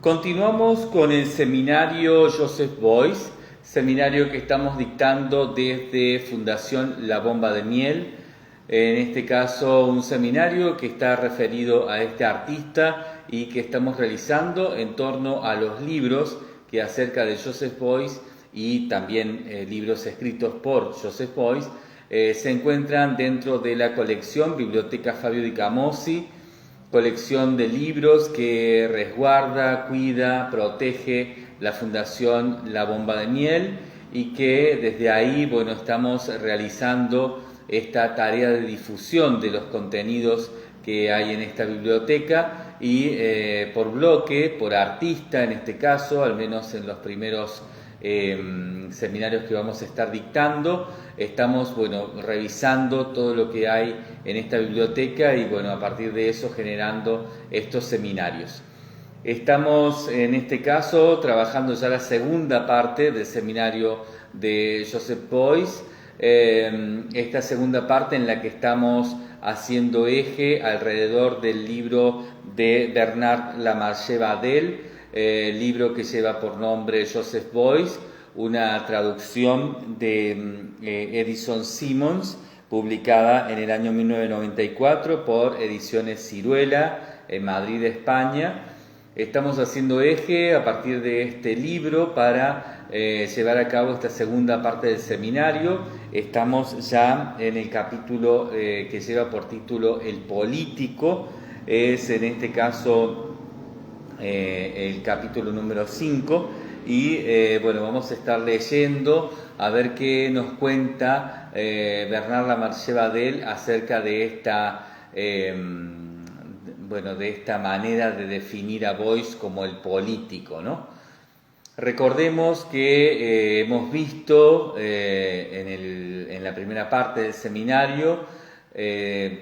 Continuamos con el seminario Joseph Beuys, seminario que estamos dictando desde Fundación La Bomba de Miel. En este caso, un seminario que está referido a este artista y que estamos realizando en torno a los libros que acerca de Joseph Beuys y también libros escritos por Joseph Beuys se encuentran dentro de la colección Biblioteca Fabio Di Camossi, colección de libros que resguarda, cuida, protege la Fundación La Bomba de Miel y que desde ahí, estamos realizando esta tarea de difusión de los contenidos que hay en esta biblioteca y por bloque, por artista en este caso, al menos en los primeros seminarios que vamos a estar dictando, estamos revisando todo lo que hay en esta biblioteca y a partir de eso generando estos seminarios. Estamos en este caso trabajando ya la segunda parte del seminario de Joseph Beuys, esta segunda parte en la que estamos haciendo eje alrededor del libro de Bernard Lamarche Badel, libro que lleva por nombre Joseph Beuys, una traducción de Edison Simons, publicada en el año 1994 por Ediciones Ciruela, en Madrid, España. Estamos haciendo eje a partir de este libro para llevar a cabo esta segunda parte del seminario. Estamos ya en el capítulo que lleva por título El Político, es en este caso el capítulo número 5 y vamos a estar leyendo a ver qué nos cuenta Bernard Lamarche Badel acerca de esta de esta manera de definir a Beuys como el político, ¿no? Recordemos que hemos visto en la primera parte del seminario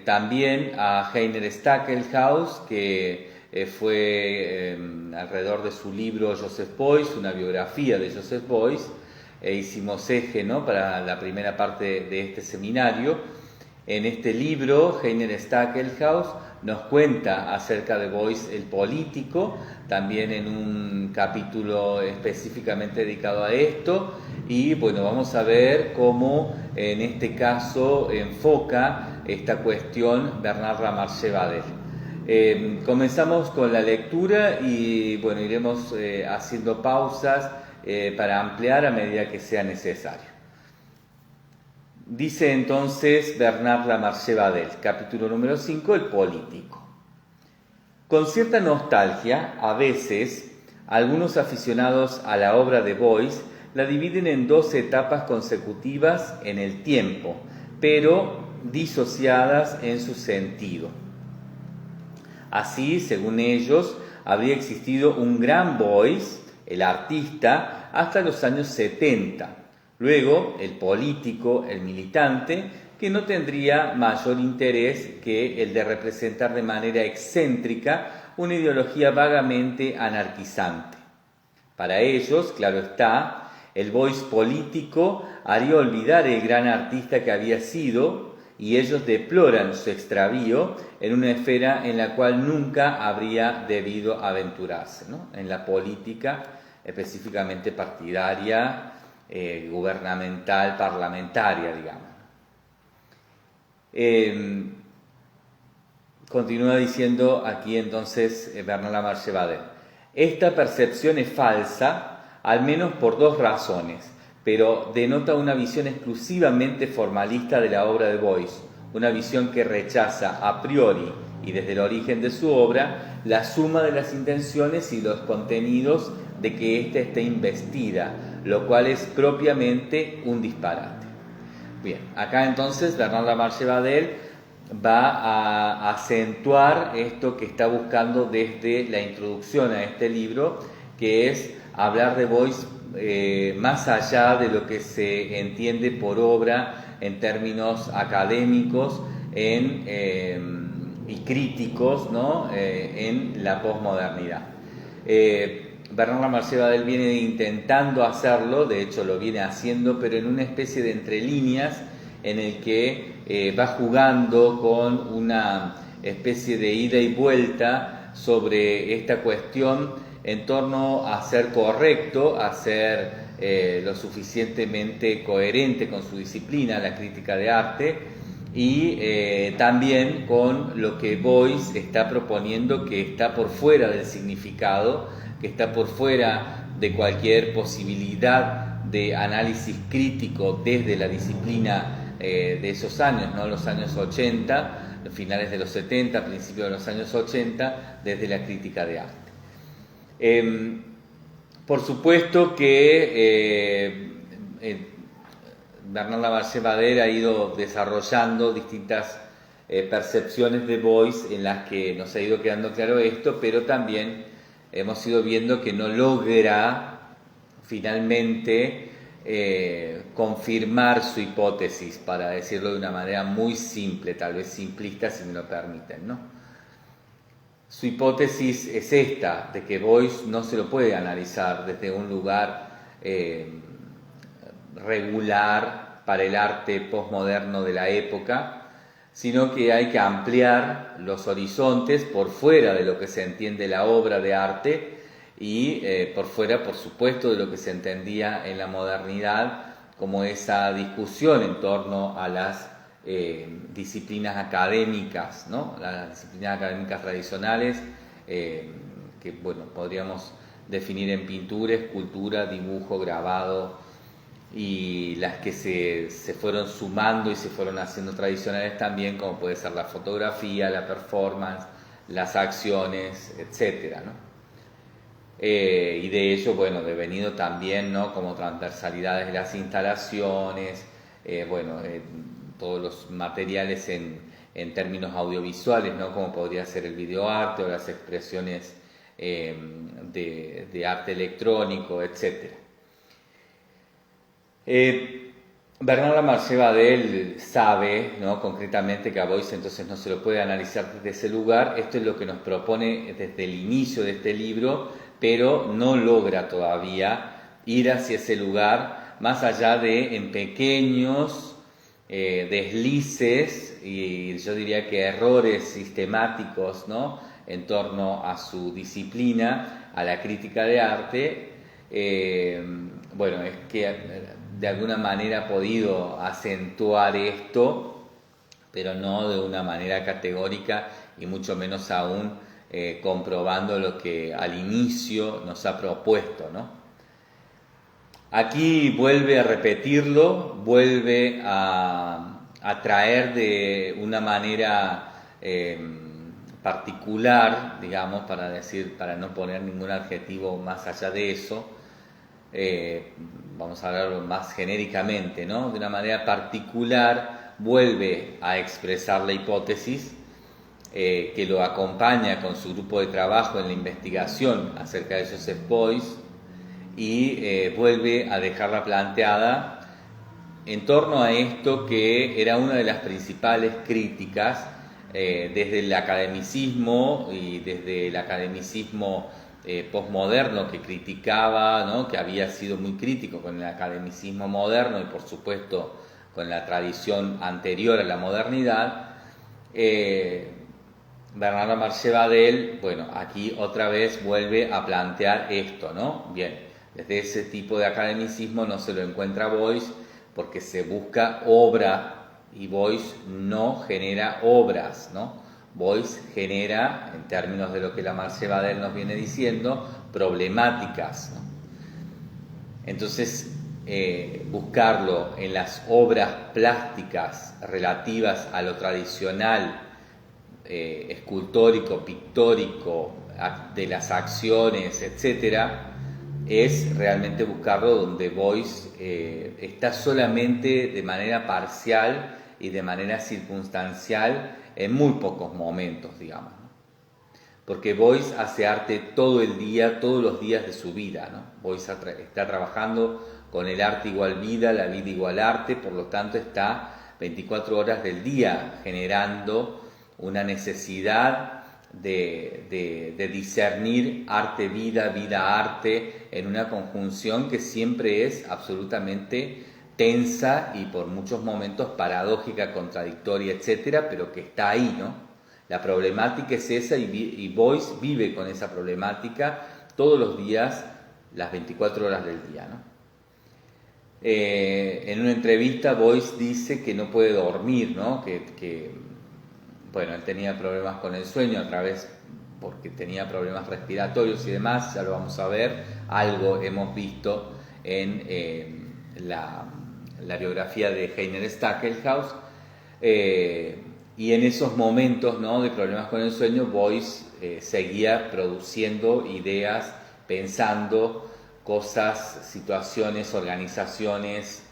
también a Heiner Stackelhaus, que fue alrededor de su libro Joseph Beuys, una biografía de Joseph Beuys, hicimos eje, ¿no?, para la primera parte de este seminario. En este libro, Heiner Stackelhaus nos cuenta acerca de Beuys el político, también en un capítulo específicamente dedicado a esto, y vamos a ver cómo en este caso enfoca esta cuestión Bernard Lamarche Badel. Comenzamos con la lectura y iremos haciendo pausas para ampliar a medida que sea necesario. Dice entonces Bernard Lamarche Badel, capítulo número 5, El político. Con cierta nostalgia, a veces, algunos aficionados a la obra de Beuys la dividen en dos etapas consecutivas en el tiempo, pero disociadas en su sentido. Así, según ellos, habría existido un gran Beuys, el artista, hasta los años 70. Luego, el político, el militante, que no tendría mayor interés que el de representar de manera excéntrica una ideología vagamente anarquizante. Para ellos, claro está, el Beuys político haría olvidar el gran artista que había sido, y ellos deploran su extravío en una esfera en la cual nunca habría debido aventurarse, ¿no?, en la política específicamente partidaria, gubernamental, parlamentaria, digamos. Continúa diciendo aquí entonces Bernard Lamarche Badel: esta percepción es falsa, al menos por dos razones, pero denota una visión exclusivamente formalista de la obra de Beuys, una visión que rechaza a priori y desde el origen de su obra la suma de las intenciones y los contenidos de que ésta esté investida, lo cual es propiamente un disparate. Bien, acá entonces Bernard Lamarche Badel va a acentuar esto que está buscando desde la introducción a este libro, que es hablar de Beuys más allá de lo que se entiende por obra en términos académicos y críticos, ¿no?, en la posmodernidad. Bernard Lamarche Badel viene intentando hacerlo, de hecho lo viene haciendo, pero en una especie de entre líneas en el que va jugando con una especie de ida y vuelta sobre esta cuestión en torno a ser correcto, a ser lo suficientemente coherente con su disciplina, la crítica de arte, y también con lo que Beuys está proponiendo, que está por fuera del significado, que está por fuera de cualquier posibilidad de análisis crítico desde la disciplina de esos años, ¿no? Los años 80, finales de los 70, principios de los años 80, desde la crítica de arte. Por supuesto que Bernard Lamarche-Bader ha ido desarrollando distintas percepciones de Beuys en las que nos ha ido quedando claro esto, pero también hemos ido viendo que no logra finalmente confirmar su hipótesis, para decirlo de una manera muy simple, tal vez simplista si me lo permiten, ¿no? Su hipótesis es esta, de que Beuys no se lo puede analizar desde un lugar regular para el arte postmoderno de la época, sino que hay que ampliar los horizontes por fuera de lo que se entiende la obra de arte y por fuera, por supuesto, de lo que se entendía en la modernidad como esa discusión en torno a las disciplinas académicas, ¿no? Las disciplinas académicas tradicionales, que bueno, podríamos definir en pintura, escultura, dibujo, grabado, y las que se fueron sumando y se fueron haciendo tradicionales también, como puede ser la fotografía, la performance, las acciones, etcétera, ¿no? Y de ello, bueno, devenido también, ¿no?, como transversalidades de las instalaciones, todos los materiales en términos audiovisuales, ¿no?, como podría ser el videoarte o las expresiones de arte electrónico, etc. Bernard Lamarche-Bader sabe, ¿no?, concretamente que a Beuys entonces no se lo puede analizar desde ese lugar. Esto es lo que nos propone desde el inicio de este libro, pero no logra todavía ir hacia ese lugar, más allá de en pequeños deslices y yo diría que errores sistemáticos, ¿no?, en torno a su disciplina, a la crítica de arte. Es que de alguna manera ha podido acentuar esto, pero no de una manera categórica y mucho menos aún comprobando lo que al inicio nos ha propuesto, ¿no? Aquí vuelve a repetirlo, vuelve a traer de una manera particular, digamos, para no poner ningún adjetivo más allá de eso, vamos a hablarlo más genéricamente, ¿no? De una manera particular vuelve a expresar la hipótesis que lo acompaña con su grupo de trabajo en la investigación acerca de Joseph Beuys y vuelve a dejarla planteada en torno a esto que era una de las principales críticas desde el academicismo y desde el academicismo postmoderno que criticaba, ¿no?, que había sido muy crítico con el academicismo moderno y por supuesto con la tradición anterior a la modernidad. Bernard Lamarche-Bader, aquí otra vez vuelve a plantear esto, ¿no? Bien, desde ese tipo de academicismo no se lo encuentra Beuys porque se busca obra y Beuys no genera obras, ¿no? Beuys genera, en términos de lo que Lamarche-Bader nos viene diciendo, problemáticas, ¿no? Entonces, buscarlo en las obras plásticas relativas a lo tradicional, escultórico, pictórico, de las acciones, etcétera, es realmente buscarlo donde Beuys está solamente de manera parcial y de manera circunstancial en muy pocos momentos, digamos, ¿no? Porque Beuys hace arte todo el día, todos los días de su vida, ¿no? Beuys está trabajando con el arte igual vida, la vida igual arte, por lo tanto está 24 horas del día generando una necesidad de discernir arte-vida, vida-arte, en una conjunción que siempre es absolutamente tensa y por muchos momentos paradójica, contradictoria, etcétera, pero que está ahí, ¿no? La problemática es esa y Boyce vive con esa problemática todos los días, las 24 horas del día, ¿no? En una entrevista Boyce dice que no puede dormir, ¿no? Bueno, él tenía problemas con el sueño porque tenía problemas respiratorios y demás, ya lo vamos a ver, algo hemos visto en la biografía de Heiner Stackelhaus, y en esos momentos, ¿no?, de problemas con el sueño, Boyce seguía produciendo ideas, pensando cosas, situaciones, organizaciones,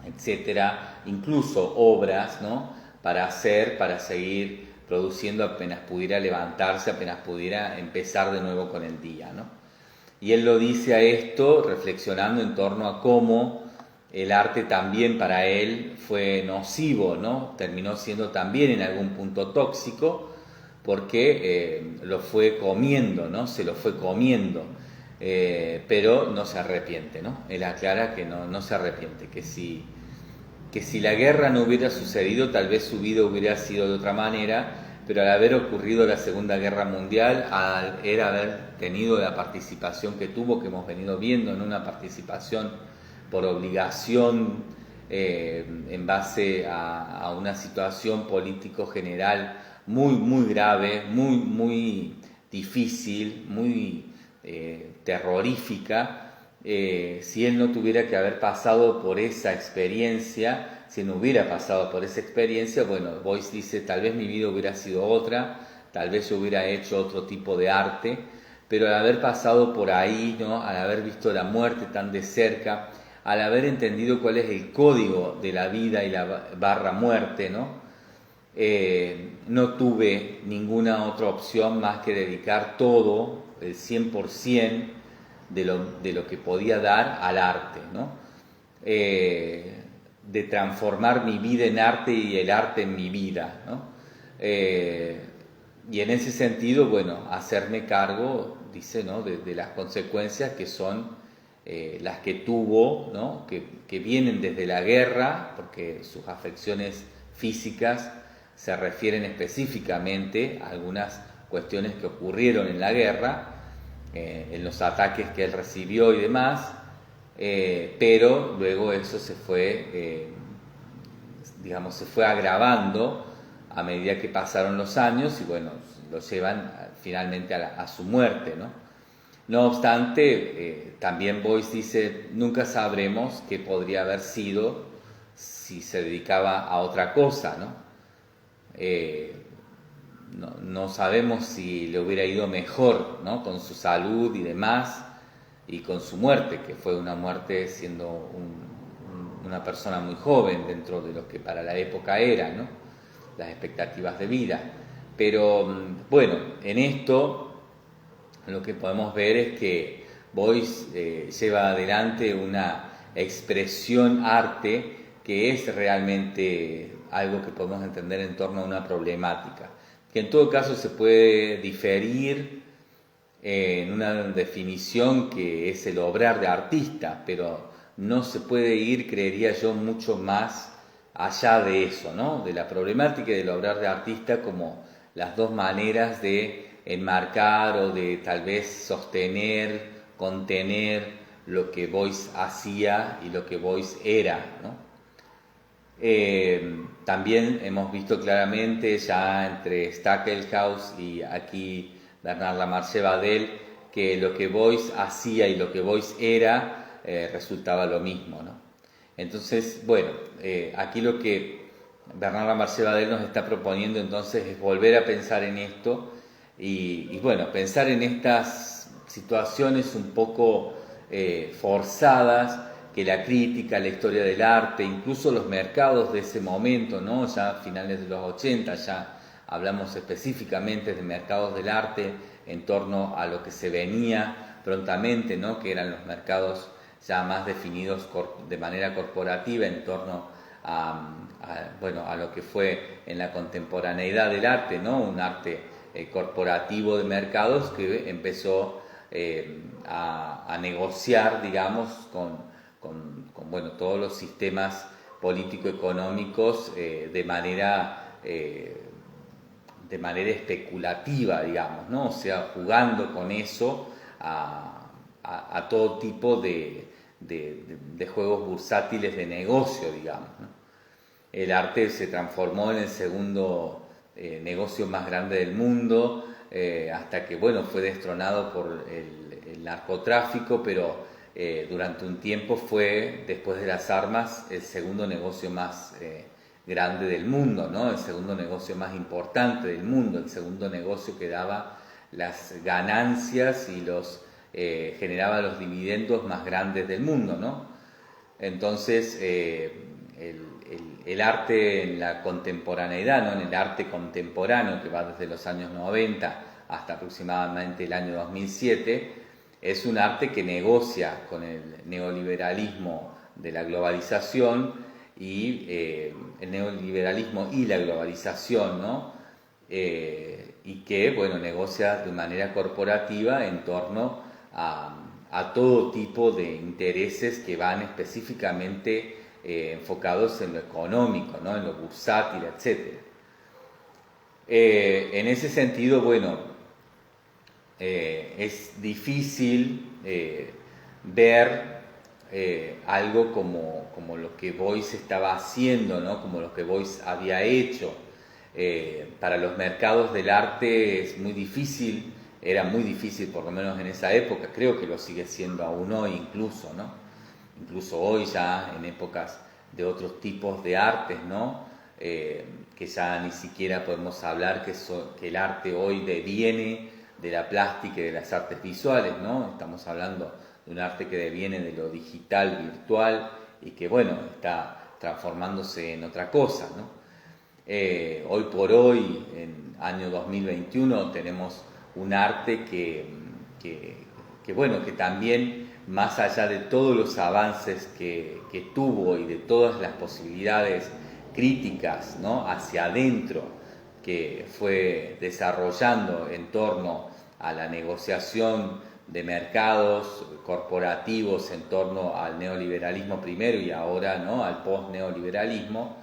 etcétera, incluso obras, ¿no?, para seguir produciendo apenas pudiera levantarse, apenas pudiera empezar de nuevo con el día, ¿no? Y él lo dice a esto reflexionando en torno a cómo el arte también para él fue nocivo, ¿no? Terminó siendo también en algún punto tóxico porque lo fue comiendo, ¿no? Se lo fue comiendo, pero no se arrepiente, ¿no? Él aclara que no se arrepiente, que si la guerra no hubiera sucedido, tal vez su vida hubiera sido de otra manera, pero al haber ocurrido la Segunda Guerra Mundial, al haber tenido la participación que tuvo, que hemos venido viendo, en una participación por obligación, en base a una situación político general muy, muy grave, muy, muy difícil, muy terrorífica. Si él no tuviera que haber pasado por esa experiencia, si no hubiera pasado por esa experiencia, bueno, Boyce dice, tal vez mi vida hubiera sido otra, tal vez yo hubiera hecho otro tipo de arte, pero al haber pasado por ahí, ¿no?, al haber visto la muerte tan de cerca, al haber entendido cuál es el código de la vida y la barra muerte, ¿no?, no tuve ninguna otra opción más que dedicar todo, el 100%, de lo que podía dar al arte, ¿no? De transformar mi vida en arte y el arte en mi vida, ¿no? Y en ese sentido, bueno, hacerme cargo, dice, ¿no?, de las consecuencias que son las que tuvo, ¿no?, que vienen desde la guerra, porque sus afecciones físicas se refieren específicamente a algunas cuestiones que ocurrieron en la guerra, en los ataques que él recibió y demás, pero luego eso se fue, se fue agravando a medida que pasaron los años y bueno, lo llevan finalmente a su muerte, ¿no? No obstante, también Boyce dice, nunca sabremos qué podría haber sido si se dedicaba a otra cosa, ¿no? No sabemos si le hubiera ido mejor, ¿no?, con su salud y demás, y con su muerte, que fue una muerte siendo una persona muy joven dentro de lo que para la época era, ¿no?, las expectativas de vida. Pero bueno, en esto lo que podemos ver es que Boyce lleva adelante una expresión arte que es realmente algo que podemos entender en torno a una problemática, que en todo caso se puede diferir en una definición que es el obrar de artista, pero no se puede ir, creería yo, mucho más allá de eso, ¿no?, de la problemática y del obrar de artista como las dos maneras de enmarcar o de tal vez sostener, contener lo que Boyce hacía y lo que Boyce era, ¿no? También hemos visto claramente ya entre Stackelhaus y aquí Bernard Lamarche-Vadel que lo que Boyce hacía y lo que Boyce era resultaba lo mismo, ¿no? Entonces, bueno, aquí lo que Bernard Lamarche-Vadel nos está proponiendo entonces es volver a pensar en esto y bueno, pensar en estas situaciones un poco forzadas que la crítica, la historia del arte, incluso los mercados de ese momento, ¿no?, ya a finales de los 80, ya hablamos específicamente de mercados del arte en torno a lo que se venía prontamente, ¿no?, que eran los mercados ya más definidos de manera corporativa en torno a lo que fue en la contemporaneidad del arte, ¿no?, un arte corporativo de mercados que empezó a negociar, digamos, con todos los sistemas político-económicos de manera de manera especulativa, digamos, ¿no? O sea, jugando con eso a todo tipo de juegos bursátiles de negocio, digamos, ¿no? El arte se transformó en el segundo negocio más grande del mundo, hasta que, bueno, fue destronado por el narcotráfico, pero durante un tiempo fue, después de las armas, el segundo negocio más grande del mundo, ¿no? El segundo negocio más importante del mundo, el segundo negocio que daba las ganancias y generaba los dividendos más grandes del mundo, ¿no? Entonces, el arte en la contemporaneidad, ¿no? En el arte contemporáneo, que va desde los años 90 hasta aproximadamente el año 2007, es un arte que negocia con el neoliberalismo de la globalización y el neoliberalismo y la globalización, ¿no? Y que, bueno, negocia de manera corporativa en torno a todo tipo de intereses que van específicamente enfocados en lo económico, ¿no? En lo bursátil, etc. En ese sentido, bueno, es difícil ver algo como lo que Beuys estaba haciendo, ¿no? Como lo que Beuys había hecho. Para los mercados del arte es muy difícil, era muy difícil por lo menos en esa época, creo que lo sigue siendo aún hoy incluso, ¿no? Incluso hoy ya en épocas de otros tipos de artes, ¿no? Que ya ni siquiera podemos hablar que el arte hoy deviene de la plástica y de las artes visuales, ¿no? Estamos hablando de un arte que deviene de lo digital, virtual, y que, bueno, está transformándose en otra cosa, ¿no? Hoy por hoy, en año 2021, tenemos un arte bueno, que también, más allá de todos los avances que tuvo y de todas las posibilidades críticas, ¿no? Hacia adentro que fue desarrollando en torno a la negociación de mercados corporativos en torno al neoliberalismo primero y ahora, ¿no? Al post-neoliberalismo,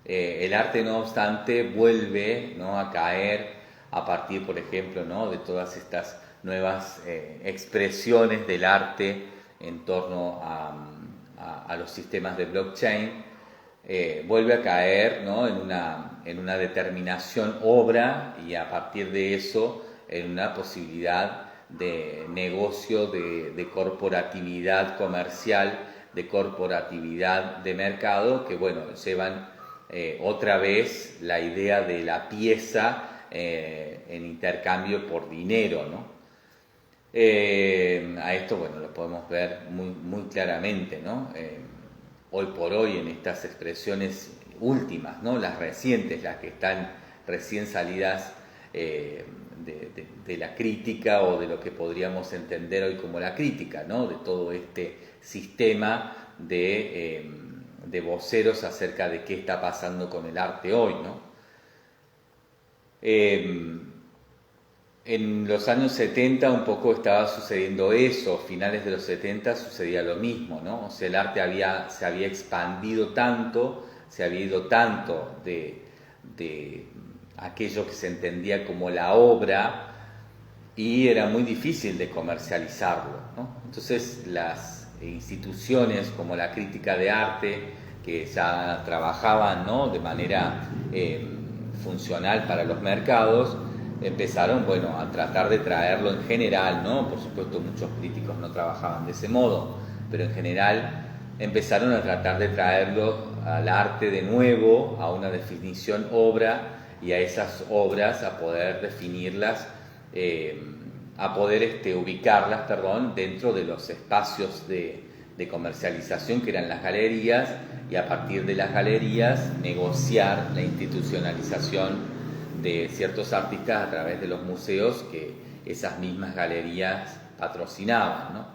el arte, no obstante, vuelve, ¿no? A caer a partir, por ejemplo, ¿no? De todas estas nuevas expresiones del arte en torno a los sistemas de blockchain, vuelve a caer, ¿no? en una determinación obra y a partir de eso en una posibilidad de negocio, de corporatividad comercial, de corporatividad de mercado, que, bueno, llevan otra vez la idea de la pieza en intercambio por dinero, ¿no? A esto, bueno, lo podemos ver muy claramente, ¿no? Hoy por hoy en estas expresiones últimas, ¿no? Las recientes, las que están recién salidas de la crítica o de lo que podríamos entender hoy como la crítica, ¿no? De todo este sistema de voceros acerca de qué está pasando con el arte hoy, ¿no? En los años 70 un poco estaba sucediendo eso, finales de los 70 sucedía lo mismo, ¿no? O sea, el arte se había expandido tanto, se había ido tanto de aquello que se entendía como la obra y era muy difícil de comercializarlo, ¿no? Entonces las instituciones como la crítica de arte, que ya trabajaban, ¿no? De manera funcional para los mercados, empezaron, bueno, a tratar de traerlo en general, ¿no? Por supuesto, muchos críticos no trabajaban de ese modo, pero en general empezaron a tratar de traerlo al arte de nuevo, a una definición obra y a esas obras a poder definirlas, a poder ubicarlas, perdón, dentro de los espacios de comercialización que eran las galerías y a partir de las galerías negociar la institucionalización de ciertos artistas a través de los museos que esas mismas galerías patrocinaban, ¿no?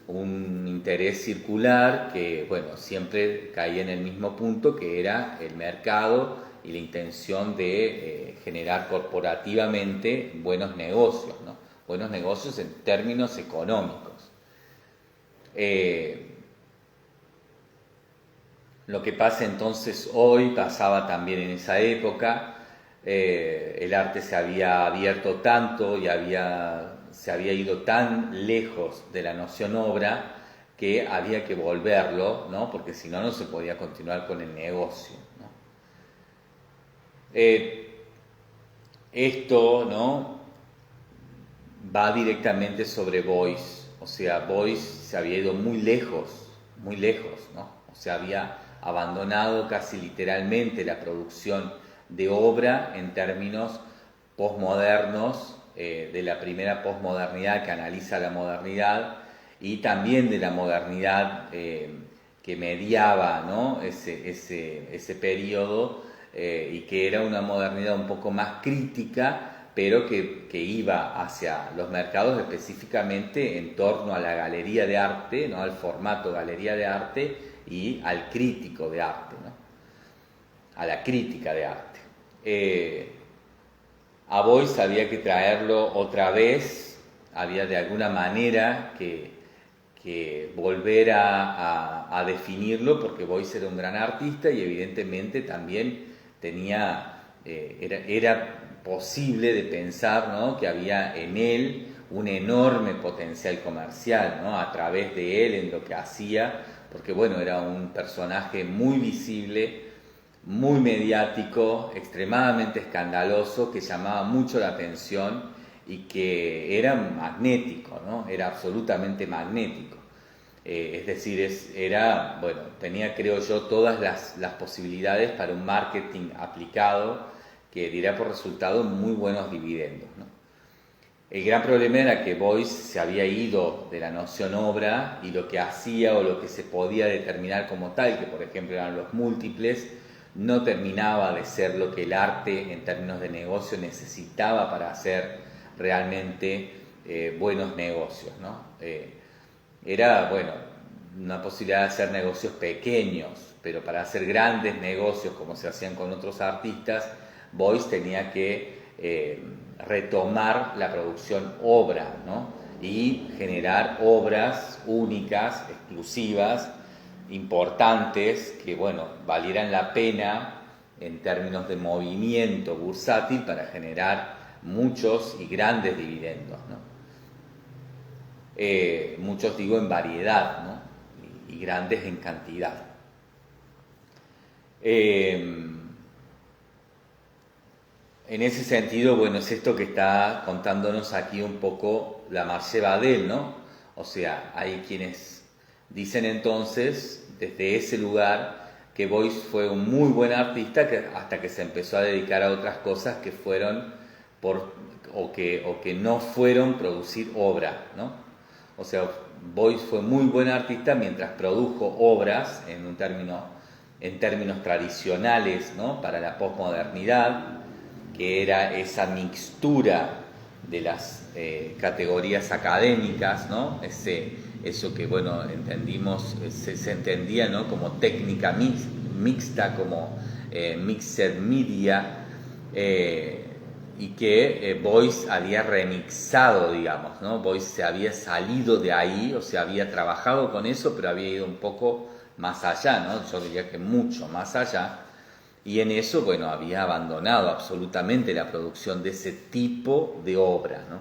Un interés circular que, bueno, siempre caía en el mismo punto, que era el mercado y la intención de generar corporativamente buenos negocios, ¿no? Buenos negocios en términos económicos. Lo que pasa entonces hoy pasaba también en esa época. el arte se había abierto tanto y se había ido tan lejos de la noción obra que había que volverlo, ¿no? Porque si no, no se podía continuar con el negocio, ¿no? Esto, ¿no?, va directamente sobre Beuys. O sea, Beuys se había ido muy lejos, ¿no? O sea, había abandonado casi literalmente la producción de obra en términos posmodernos, de la primera posmodernidad que analiza la modernidad, y también de la modernidad que mediaba, ¿no?, ese periodo, y que era una modernidad un poco más crítica, pero que iba hacia los mercados específicamente en torno a la galería de arte, ¿no?, al formato galería de arte y al crítico de arte, ¿no?, a la crítica de arte. A Beuys había que traerlo otra vez, había de alguna manera que volver a definirlo, porque Beuys era un gran artista y evidentemente también era posible de pensar, ¿no?, que había en él un enorme potencial comercial, ¿no?, a través de él en lo que hacía, porque bueno, era un personaje muy visible, muy mediático, extremadamente escandaloso, que llamaba mucho la atención y que era magnético, ¿no?, era absolutamente magnético. Es decir, tenía, creo yo, todas las posibilidades para un marketing aplicado que diera por resultado muy buenos dividendos, ¿no? El gran problema era que Beuys se había ido de la noción obra, y lo que hacía o lo que se podía determinar como tal, que por ejemplo eran los múltiples, no terminaba de ser lo que el arte en términos de negocio necesitaba para hacer realmente buenos negocios, ¿no? Era, bueno, una posibilidad de hacer negocios pequeños, pero para hacer grandes negocios como se hacían con otros artistas, Beuys tenía que retomar la producción obra, ¿no?, y generar obras únicas, exclusivas, importantes, que bueno, valieran la pena en términos de movimiento bursátil para generar muchos y grandes dividendos, ¿no? Muchos digo en variedad, ¿no?, y grandes en cantidad. En ese sentido, bueno, es esto que está contándonos aquí un poco la Marché Badel, ¿no? O sea, hay quienes dicen entonces, desde ese lugar, que Beuys fue un muy buen artista hasta que se empezó a dedicar a otras cosas que fueron o que no fueron producir obra, ¿no? O sea, Beuys fue muy buen artista mientras produjo obras en términos tradicionales, ¿no?, para la posmodernidad, que era esa mixtura de las categorías académicas, ¿no?, eso que, bueno, entendimos, se entendía, ¿no?, como técnica mixta, como mixed media, y que Beuys había remixado, digamos, ¿no? Beuys se había salido de ahí, o sea, había trabajado con eso, pero había ido un poco más allá, ¿no? Yo diría que mucho más allá, y en eso, bueno, había abandonado absolutamente la producción de ese tipo de obra, ¿no?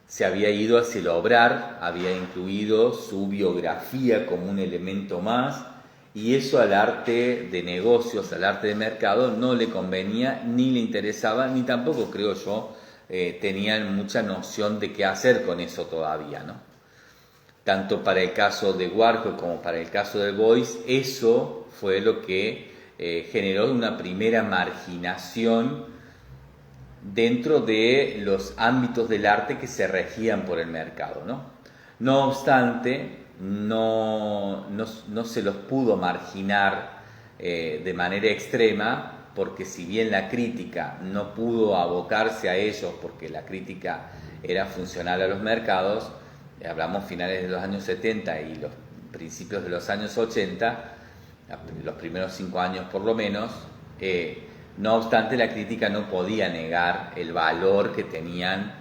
Se había ido hacia el obrar, había incluido su biografía como un elemento más, y eso al arte de negocios, al arte de mercado, no le convenía, ni le interesaba, ni tampoco, creo yo, tenían mucha noción de qué hacer con eso todavía, ¿no? Tanto para el caso de Warhol como para el caso de Beuys, eso fue lo que generó una primera marginación dentro de los ámbitos del arte que se regían por el mercado, ¿no? No obstante, no se los pudo marginar de manera extrema, porque si bien la crítica no pudo abocarse a ellos porque la crítica era funcional a los mercados, hablamos finales de los años 70 y los principios de los años 80, los primeros 5 años por lo menos, no obstante la crítica no podía negar el valor que tenían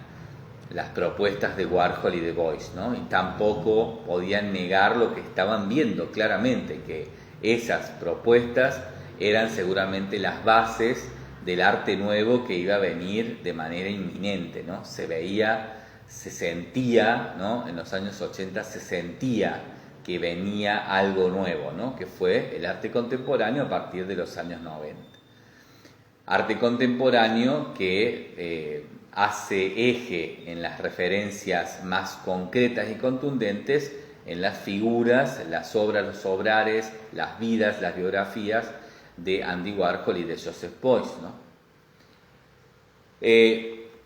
las propuestas de Warhol y de Beuys, ¿no? Y tampoco podían negar lo que estaban viendo claramente, que esas propuestas eran seguramente las bases del arte nuevo que iba a venir de manera inminente, ¿no? Se veía, se sentía, ¿no? En los años 80 se sentía que venía algo nuevo, ¿no? Que fue el arte contemporáneo a partir de los años 90. Arte contemporáneo que hace eje en las referencias más concretas y contundentes en las figuras, las obras, los obrares, las vidas, las biografías de Andy Warhol y de Joseph Beuys, ¿no?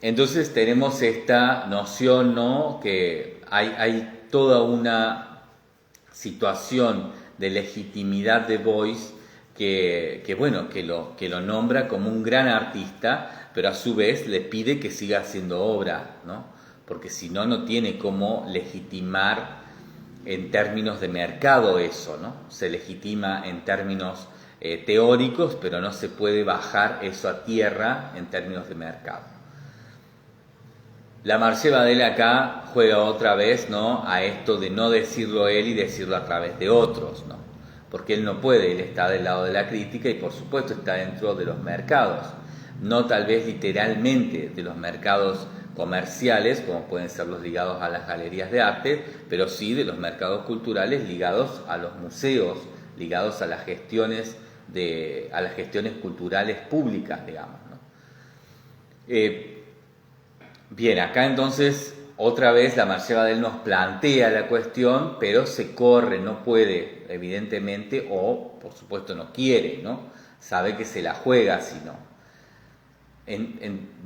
Entonces tenemos esta noción, ¿no? Que hay toda una situación de legitimidad de Beuys que lo nombra como un gran artista, pero a su vez le pide que siga haciendo obra, ¿no? Porque si no, no tiene cómo legitimar en términos de mercado eso, ¿no? Se legitima en términos teóricos, pero no se puede bajar eso a tierra en términos de mercado. La Marché Badel acá juega otra vez, ¿no? A esto de no decirlo él y decirlo a través de otros, ¿no? Porque él no puede, él está del lado de la crítica y por supuesto está dentro de los mercados, no tal vez literalmente de los mercados comerciales, como pueden ser los ligados a las galerías de arte, pero sí de los mercados culturales ligados a los museos, ligados a las gestiones culturales públicas, digamos, ¿no? Bien, acá entonces otra vez la Marché Badel nos plantea la cuestión, pero se corre, no puede, evidentemente, o por supuesto no quiere, ¿no? Sabe que se la juega si no.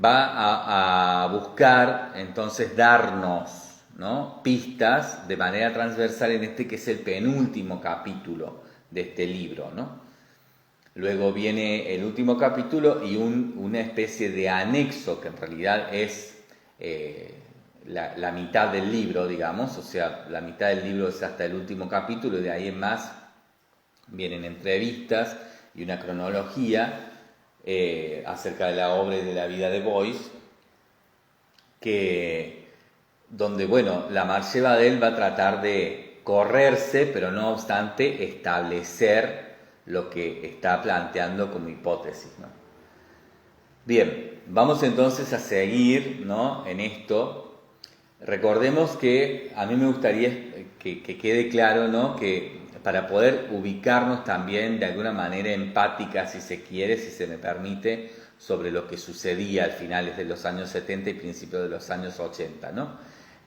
Va a buscar entonces darnos, ¿no? Pistas de manera transversal en este que es el penúltimo capítulo de este libro, ¿no? Luego viene el último capítulo y una especie de anexo que en realidad es la mitad del libro, digamos, o sea, la mitad del libro es hasta el último capítulo y de ahí en más vienen entrevistas y una cronología acerca de la obra y de la vida de Beuys, donde, bueno, la Marché Badel va a tratar de correrse, pero no obstante establecer lo que está planteando como hipótesis, ¿no? Bien, vamos entonces a seguir, ¿no? En esto. Recordemos que a mí me gustaría que quede claro, ¿no? Que para poder ubicarnos también de alguna manera empática, si se quiere, si se me permite, sobre lo que sucedía al finales de los años 70 y principios de los años 80, ¿no?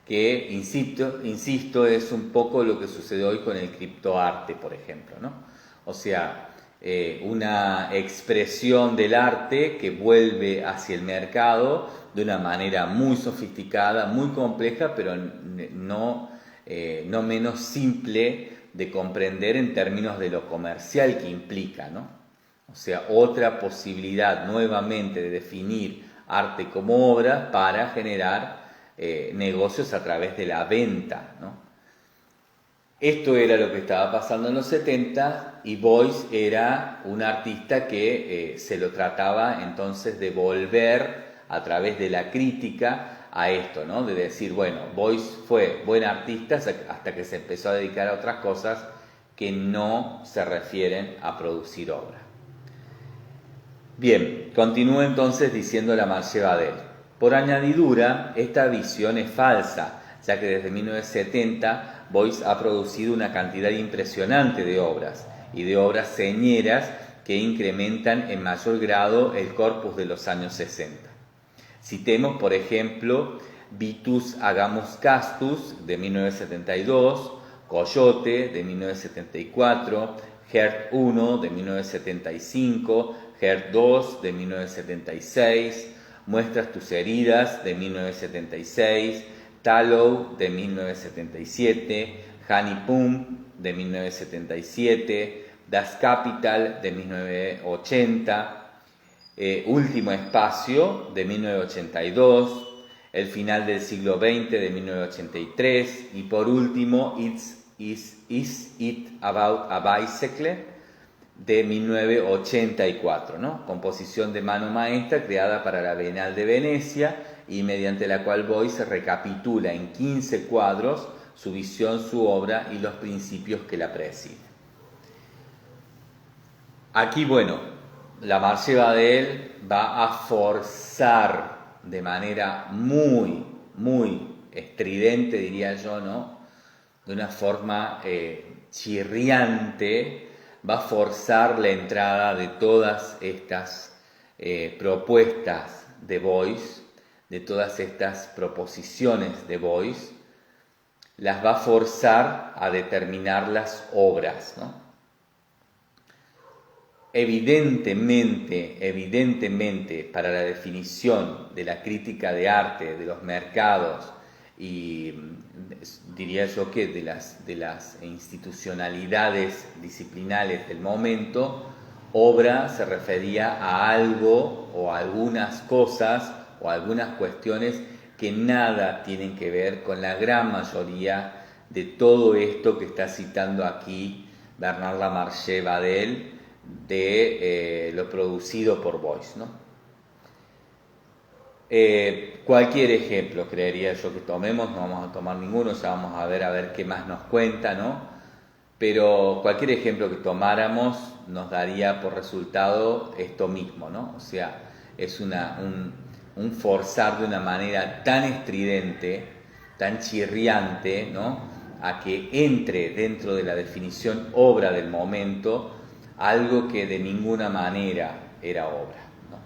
Que, insisto, es un poco lo que sucede hoy con el criptoarte, por ejemplo, ¿no? O sea, una expresión del arte que vuelve hacia el mercado de una manera muy sofisticada, muy compleja, pero no menos simple de comprender en términos de lo comercial que implica, ¿no? O sea, otra posibilidad nuevamente de definir arte como obra para generar negocios a través de la venta, ¿no? Esto era lo que estaba pasando en los 70 y Beuys era un artista que se lo trataba entonces de volver a través de la crítica a esto, ¿no? De decir, bueno, Beuys fue buen artista hasta que se empezó a dedicar a otras cosas que no se refieren a producir obra. Bien, continúo entonces diciendo la Marché Badel. Por añadidura, esta visión es falsa, ya que desde 1970 Beuys ha producido una cantidad impresionante de obras, y de obras señeras que incrementan en mayor grado el corpus de los años 60. Citemos, por ejemplo, Vitus Agamus Castus, de 1972, Coyote, de 1974, Herd 1, de 1975, Herd 2, de 1976, Muestras tus heridas, de 1976, Tallow, de 1977, Honey Pump, de 1977, Das Kapital, de 1980, Último Espacio, de 1982, El final del siglo XX, de 1983, y por último, Is It About a Bicycle, de 1984, ¿no? Composición de mano maestra creada para la Bienal de Venecia y mediante la cual Beuys recapitula en 15 cuadros su visión, su obra y los principios que la presiden. Aquí, bueno, la Marche Badel va a forzar de manera muy, muy estridente, diría yo, ¿no? De una forma chirriante, va a forzar la entrada de todas estas propuestas de Beuys, de todas estas proposiciones de Beuys, las va a forzar a determinar las obras, ¿no? Evidentemente, para la definición de la crítica de arte, de los mercados y diría yo que de las institucionalidades disciplinales del momento, obra se refería a algo o a algunas cosas o a algunas cuestiones que nada tienen que ver con la gran mayoría de todo esto que está citando aquí Bernard Lamarche Badel, de lo producido por Beuys, ¿no? Cualquier ejemplo, creería yo, que tomemos, no vamos a tomar ninguno, ya vamos a ver qué más nos cuenta, ¿no? Pero cualquier ejemplo que tomáramos nos daría por resultado esto mismo, ¿no? O sea, es un forzar de una manera tan estridente, tan chirriante, ¿no? A que entre dentro de la definición obra del momento algo que de ninguna manera era obra, ¿no?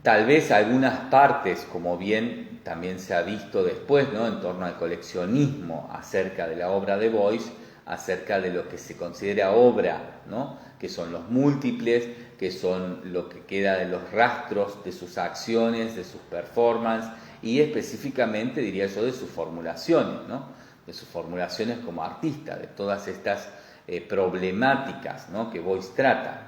Tal vez algunas partes, como bien también se ha visto después, ¿no? En torno al coleccionismo acerca de la obra de Beuys, acerca de lo que se considera obra, ¿no? Que son los múltiples, que son lo que queda de los rastros de sus acciones, de sus performances y específicamente, diría yo, de sus formulaciones, ¿no? De sus formulaciones como artista, de todas estas problemáticas, ¿no? Que Beuys trata.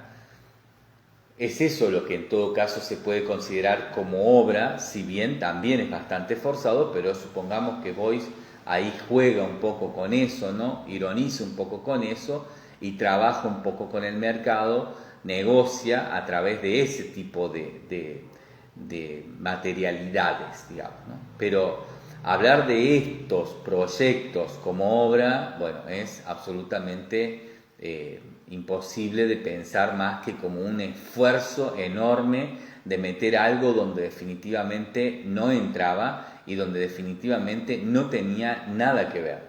Es eso lo que en todo caso se puede considerar como obra, si bien también es bastante forzado, pero supongamos que Beuys ahí juega un poco con eso, ¿no? Ironiza un poco con eso y trabaja un poco con el mercado, negocia a través de ese tipo de materialidades, digamos, ¿no? Pero hablar de estos proyectos como obra, bueno, es absolutamente imposible de pensar más que como un esfuerzo enorme de meter algo donde definitivamente no entraba y donde definitivamente no tenía nada que ver.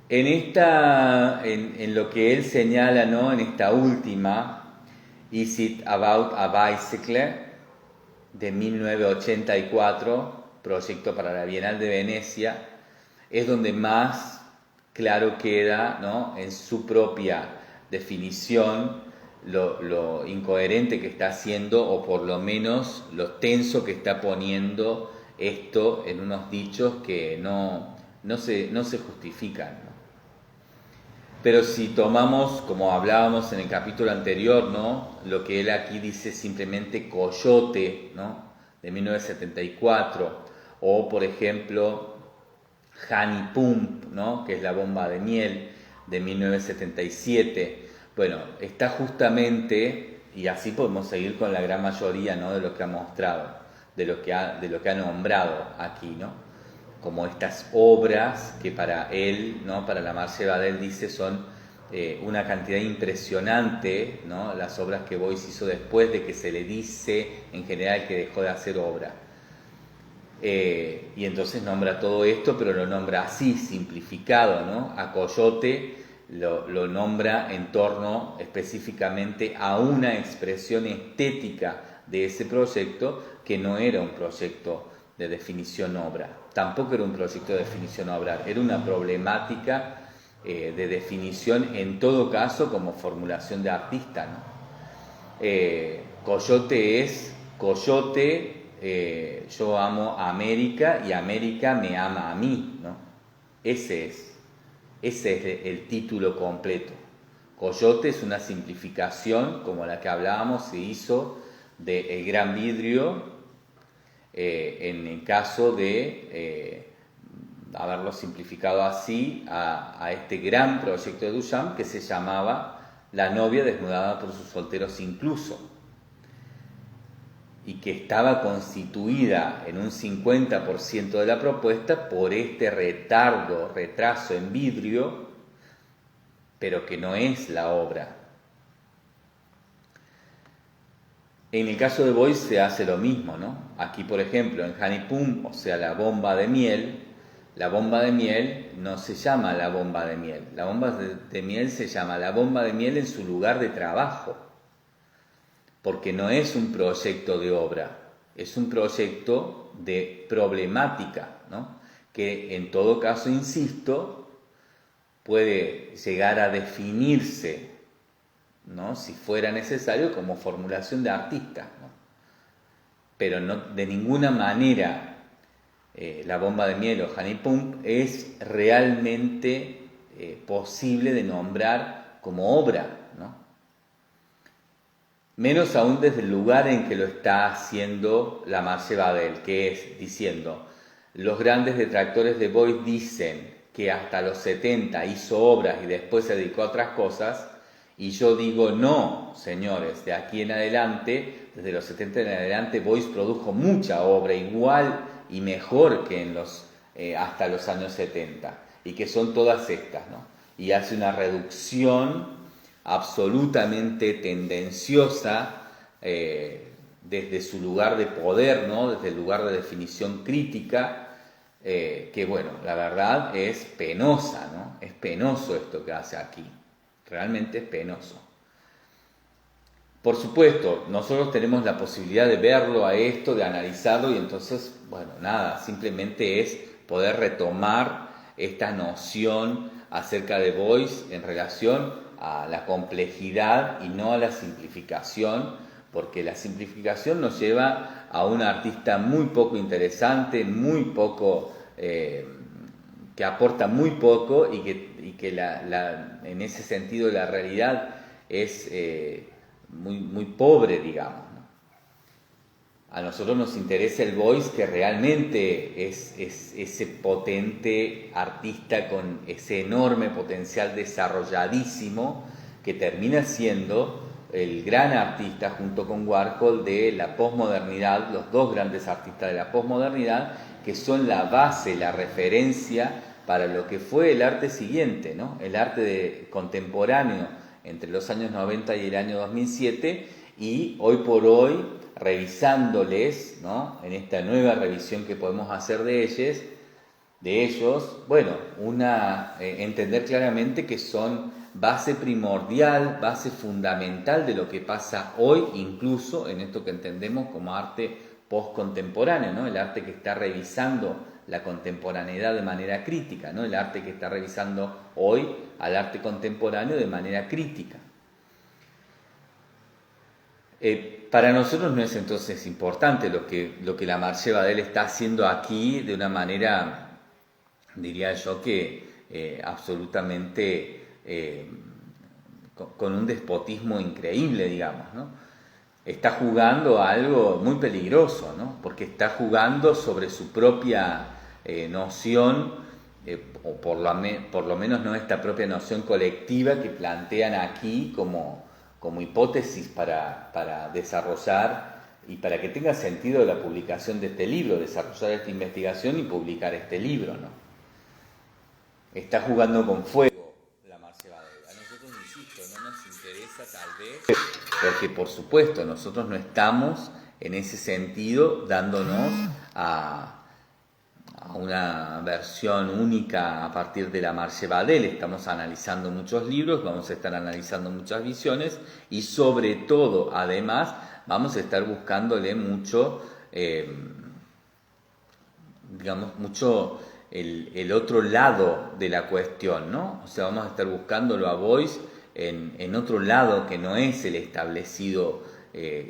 En lo que él señala, ¿no? En esta última, Is It About a Bicycle, de 1984, proyecto para la Bienal de Venecia, es donde más claro queda, ¿no? En su propia definición lo incoherente que está haciendo, o por lo menos lo tenso que está poniendo esto en unos dichos que no se justifican, ¿no? Pero si tomamos, como hablábamos en el capítulo anterior, ¿no? Lo que él aquí dice simplemente Coyote, ¿no? De 1974, o por ejemplo Honey Pump, ¿no? Que es la bomba de miel de 1977. Bueno, está justamente, y así podemos seguir con la gran mayoría, ¿no? De lo que ha mostrado, de lo que ha nombrado aquí, ¿no? Como estas obras que para él, ¿no? Para Lamarche Badel dice son una cantidad impresionante, ¿no? Las obras que Beuys hizo después de que se le dice en general que dejó de hacer obra. Y entonces nombra todo esto, pero lo nombra así, simplificado, ¿no? A Coyote lo nombra en torno específicamente a una expresión estética de ese proyecto que no era un proyecto de definición obra, tampoco era un proyecto de definición obra, era una problemática de definición en todo caso como formulación de artista, ¿no? Coyote es Coyote, yo amo a América y América me ama a mí, ¿no? Ese es el título completo. Coyote es una simplificación como la que hablábamos, se hizo de El Gran Vidrio, en el caso de haberlo simplificado así a este gran proyecto de Duchamp que se llamaba La novia desnudada por sus solteros incluso, y que estaba constituida en un 50% de la propuesta por este retraso en vidrio pero que no es la obra. En el caso de Boyce se hace lo mismo, ¿no? Aquí, por ejemplo, en Honey Pump, o sea, la bomba de miel no se llama la bomba de miel. La bomba de miel se llama la bomba de miel en su lugar de trabajo, porque no es un proyecto de obra, es un proyecto de problemática, ¿no? Que en todo caso, insisto, puede llegar a definirse, ¿no?, si fuera necesario, como formulación de artista, ¿no? Pero no, de ninguna manera la bomba de miel o Honey Pump es realmente posible de nombrar como obra, ¿no? Menos aún desde el lugar en que lo está haciendo la Marche Badel, que es diciendo: los grandes detractores de Boyce dicen que hasta los 70 hizo obras y después se dedicó a otras cosas, y yo digo no, señores, de aquí en adelante, desde los 70 en adelante, Boyce produjo mucha obra, igual y mejor que hasta los años 70, y que son todas estas, ¿no? Y hace una reducción absolutamente tendenciosa desde su lugar de poder, ¿no?, desde el lugar de definición crítica, que bueno, la verdad es penosa, ¿no? Es penoso esto que hace aquí, realmente es penoso. Por supuesto, nosotros tenemos la posibilidad de verlo a esto, de analizarlo, y entonces, bueno, nada, simplemente es poder retomar esta noción acerca de Boyce en relación a la complejidad y no a la simplificación, porque la simplificación nos lleva a un artista muy poco interesante, muy poco, que aporta muy poco, y que en ese sentido la realidad es muy pobre, digamos, ¿no? A nosotros nos interesa el Boyce que realmente es ese potente artista con ese enorme potencial desarrolladísimo, que termina siendo el gran artista junto con Warhol de la posmodernidad, los dos grandes artistas de la posmodernidad, que son la base, la referencia para lo que fue el arte siguiente, ¿no? El arte contemporáneo entre los años 90 y el año 2007, y hoy por hoy, revisándoles, ¿no?, en esta nueva revisión que podemos hacer de ellos, bueno, entender claramente que son base primordial, base fundamental de lo que pasa hoy, incluso en esto que entendemos como arte postcontemporáneo, ¿no?, el arte que está revisando la contemporaneidad de manera crítica, ¿no?, el arte que está revisando hoy al arte contemporáneo de manera crítica. Para nosotros no es entonces importante lo que la Marche Badel está haciendo aquí de una manera, diría yo, que absolutamente con un despotismo increíble, digamos, ¿no? Está jugando a algo muy peligroso, ¿no? Porque está jugando sobre su propia noción, o por lo menos no esta propia noción colectiva que plantean aquí como hipótesis para desarrollar y para que tenga sentido la publicación de este libro, desarrollar esta investigación y publicar este libro, ¿no? Está jugando con fuego la Marche Badel. A nosotros, insisto, no nos interesa tal vez, porque por supuesto nosotros no estamos en ese sentido dándonos a una versión única a partir de la Marche Badel. Estamos analizando muchos libros, vamos a estar analizando muchas visiones, y sobre todo, además, vamos a estar buscándole mucho, mucho el otro lado de la cuestión, ¿no? O sea, vamos a estar buscándolo a Boyce en otro lado que no es el establecido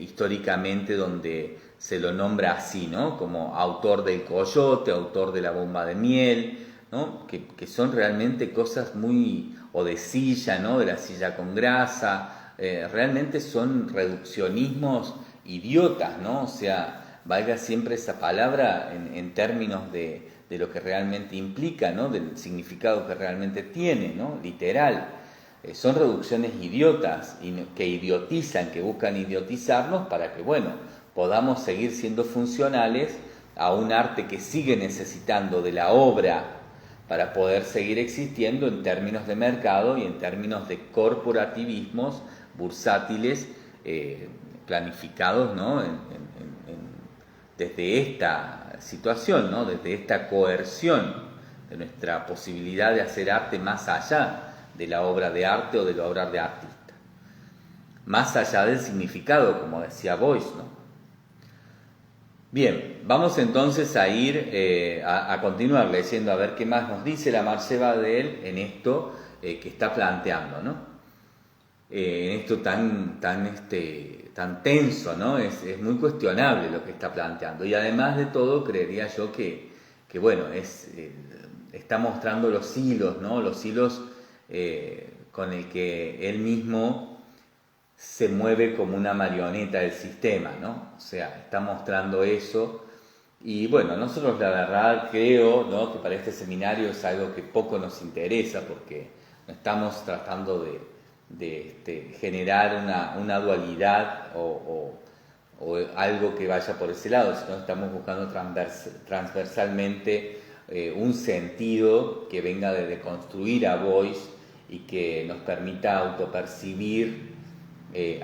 históricamente, donde se lo nombra así, ¿no?, como autor del Coyote, autor de la bomba de miel, ¿no?, que son realmente cosas muy, o de silla, ¿no?, de la silla con grasa, realmente son reduccionismos idiotas, ¿no? O sea, valga siempre esa palabra en términos de lo que realmente implica, ¿no?, del significado que realmente tiene, ¿no?, literal. Son reducciones idiotas que idiotizan, que buscan idiotizarnos para que, bueno, podamos seguir siendo funcionales a un arte que sigue necesitando de la obra para poder seguir existiendo en términos de mercado y en términos de corporativismos bursátiles planificados, ¿no? Desde esta situación, ¿no? Desde esta coerción de nuestra posibilidad de hacer arte más allá de la obra de arte o de la obra de artista, más allá del significado, como decía Boyce, ¿no? Bien, vamos entonces a ir a continuar leyendo a ver qué más nos dice la Marcé Badel en esto que está planteando, ¿no? En esto tan tenso, ¿no? Es muy cuestionable lo que está planteando. Y además de todo, creería yo que bueno, está mostrando los hilos, ¿no? Los hilos con el que él mismo se mueve como una marioneta del sistema, ¿no? O sea, está mostrando eso. Y bueno, nosotros la verdad creo, ¿no?, que para este seminario es algo que poco nos interesa, porque no estamos tratando de generar una dualidad o algo que vaya por ese lado, sino estamos buscando transversalmente un sentido que venga de deconstruir a Boyce y que nos permita autopercibir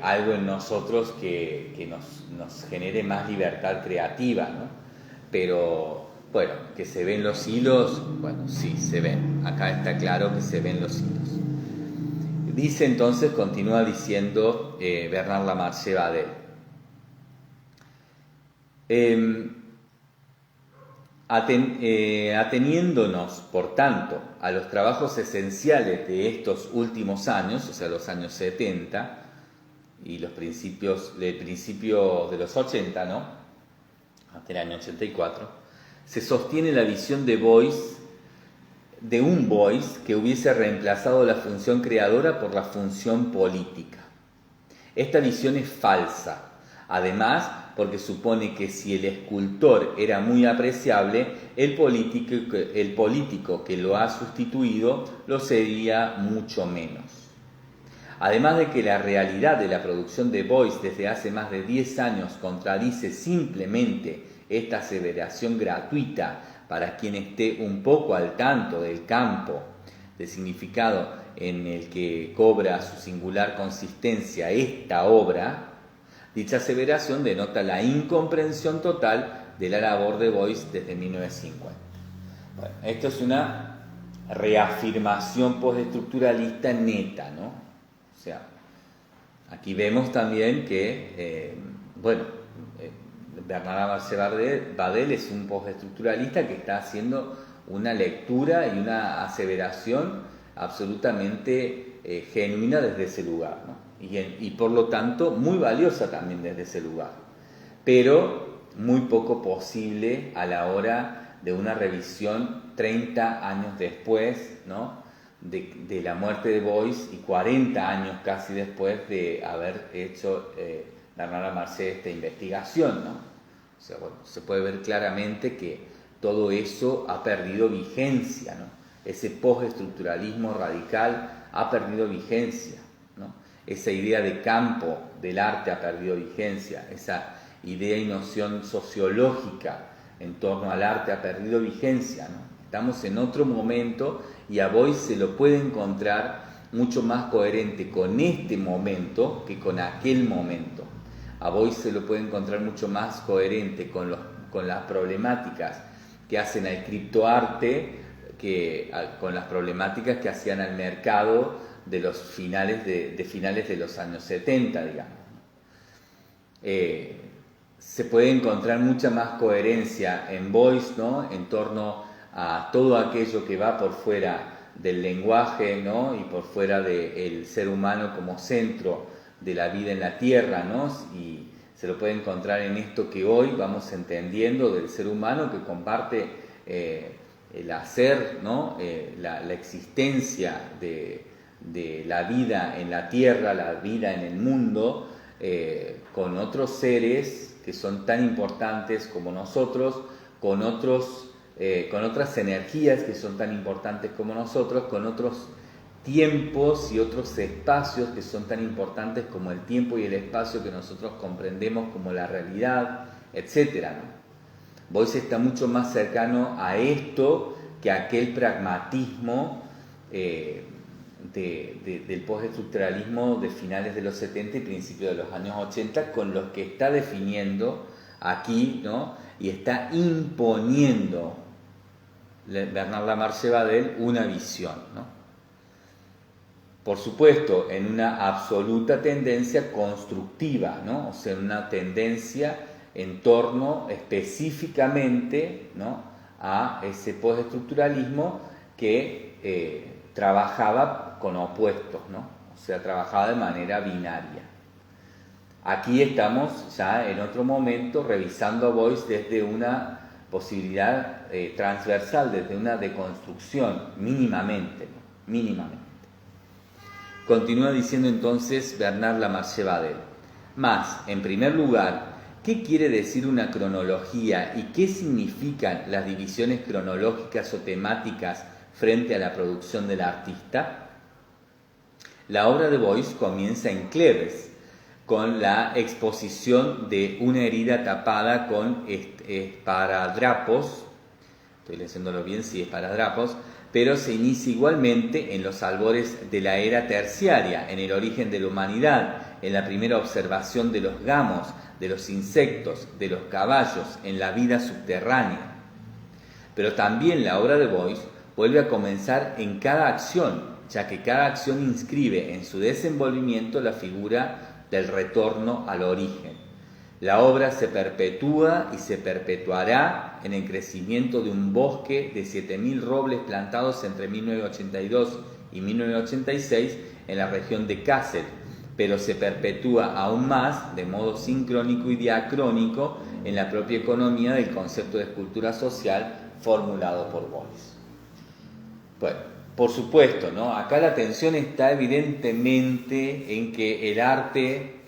algo en nosotros que nos genere más libertad creativa, ¿no? Pero bueno, que se ven los hilos, bueno, sí, se ven. Acá está claro que se ven los hilos. Dice entonces, continúa diciendo Bernard Lamarche Badel. Ateniéndonos, por tanto, a los trabajos esenciales de estos últimos años, o sea, los años 70 y los principios de los 80, ¿no?, hasta el año 84, se sostiene la visión de Boyce, de un Boyce que hubiese reemplazado la función creadora por la función política. Esta visión es falsa, además porque supone que si el escultor era muy apreciable, el político que lo ha sustituido lo sería mucho menos. Además de que la realidad de la producción de Boyce desde hace más de 10 años contradice simplemente esta aseveración gratuita para quien esté un poco al tanto del campo de significado en el que cobra su singular consistencia esta obra, dicha aseveración denota la incomprensión total de la labor de Boyce desde 1950. Bueno, esto es una reafirmación postestructuralista neta, ¿no? O sea, aquí vemos también que, Bernard Lamarche Badel es un postestructuralista que está haciendo una lectura y una aseveración absolutamente genuina desde ese lugar, ¿no? Y por lo tanto muy valiosa también desde ese lugar, pero muy poco posible a la hora de una revisión 30 años después, ¿no?, de la muerte de Boyce y 40 años casi después de haber hecho Bernard Lamarche esta investigación, ¿no? O sea, bueno, se puede ver claramente que todo eso ha perdido vigencia, ¿no? Ese postestructuralismo radical ha perdido vigencia, ¿no? Esa idea de campo del arte ha perdido vigencia, esa idea y noción sociológica en torno al arte ha perdido vigencia, ¿no? Estamos en otro momento y a Boyce se lo puede encontrar mucho más coherente con este momento que con aquel momento. A Boyce se lo puede encontrar mucho más coherente con las problemáticas que hacen al criptoarte que con las problemáticas que hacían al mercado de los finales de los años 70, digamos. Se puede encontrar mucha más coherencia en Boyce, ¿no?, en torno a todo aquello que va por fuera del lenguaje, ¿no?, y por fuera del ser humano como centro de la vida en la tierra, ¿no?, y se lo puede encontrar en esto que hoy vamos entendiendo del ser humano, que comparte el hacer, ¿no?, la existencia de la vida en la tierra, la vida en el mundo, con otros seres que son tan importantes como nosotros, con otras energías que son tan importantes como nosotros, con otros tiempos y otros espacios que son tan importantes como el tiempo y el espacio que nosotros comprendemos como la realidad, etc., ¿no? Boyce está mucho más cercano a esto que aquel pragmatismo del postestructuralismo de finales de los 70 y principios de los años 80, con los que está definiendo aquí, ¿no? Y está imponiendo Bernard Lamarche Badel una visión, ¿no? Por supuesto, en una absoluta tendencia constructiva, ¿no? O sea, una tendencia en torno específicamente, ¿no?, a ese postestructuralismo que trabajaba con opuestos, ¿no? O sea, trabajaba de manera binaria. Aquí estamos ya en otro momento revisando a Beuys desde una posibilidad transversal, desde una deconstrucción, mínimamente, ¿no? Mínimamente. Continúa diciendo entonces Bernard Lamarche Badel. Más, en primer lugar, ¿qué quiere decir una cronología y qué significan las divisiones cronológicas o temáticas frente a la producción del artista? La obra de Beuys comienza en Cleves, con la exposición de una herida tapada con esparadrapos, estoy leyéndolo bien, sí, esparadrapos, pero se inicia igualmente en los albores de la era terciaria, en el origen de la humanidad, en la primera observación de los gamos, de los insectos, de los caballos, en la vida subterránea. Pero también la obra de Beuys vuelve a comenzar en cada acción, ya que cada acción inscribe en su desenvolvimiento la figura del retorno al origen. La obra se perpetúa y se perpetuará en el crecimiento de un bosque de 7.000 robles plantados entre 1982 y 1986 en la región de Kassel, pero se perpetúa aún más, de modo sincrónico y diacrónico, en la propia economía del concepto de escultura social formulado por Beuys. Bueno, por supuesto, ¿no? Acá la tensión está evidentemente en que el arte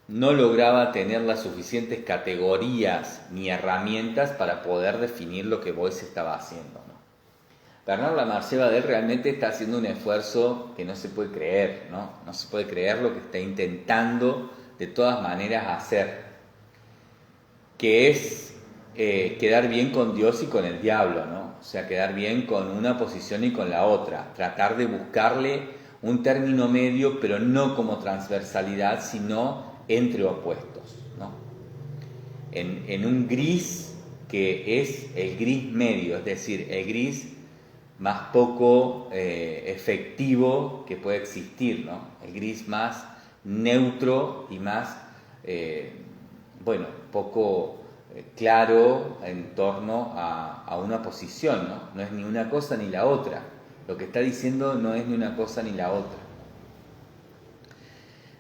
no lograba tener las suficientes categorías ni herramientas para poder definir lo que Beuys estaba haciendo, ¿no? Bernard Lamarche Badel realmente está haciendo un esfuerzo que no se puede creer, ¿no? No se puede creer lo que está intentando de todas maneras hacer, que es quedar bien con Dios y con el diablo, ¿no? O sea, quedar bien con una posición y con la otra, tratar de buscarle un término medio, pero no como transversalidad, sino entre opuestos, ¿no? En un gris que es el gris medio, es decir, el gris más poco efectivo que puede existir, ¿no? El gris más neutro y más, poco claro en torno a una posición, ¿no? No es ni una cosa ni la otra. Lo que está diciendo no es ni una cosa ni la otra.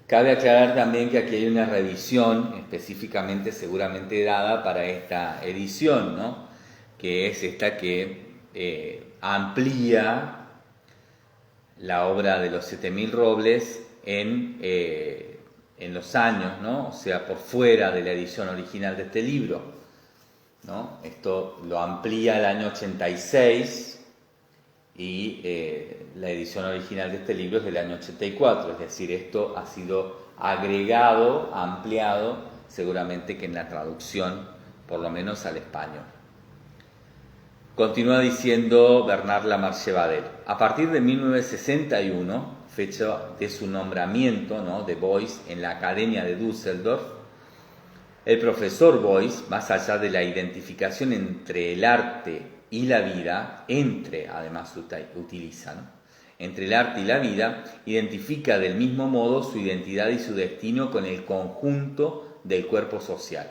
Cabe aclarar también que aquí hay una revisión específicamente seguramente dada para esta edición, ¿no? Que es esta que amplía la obra de los 7.000 robles en los años, ¿no? O sea, por fuera de la edición original de este libro, ¿no? Esto lo amplía el año 86 y la edición original de este libro es del año 84, es decir, esto ha sido agregado, ampliado, seguramente que en la traducción, por lo menos al español. Continúa diciendo Bernard Lamarche Badel. A partir de 1961, fecha de su nombramiento, ¿no?, de Beuys en la Academia de Düsseldorf, el profesor Beuys, más allá de la identificación entre el arte y la vida, además utiliza, ¿no?, entre el arte y la vida, identifica del mismo modo su identidad y su destino con el conjunto del cuerpo social.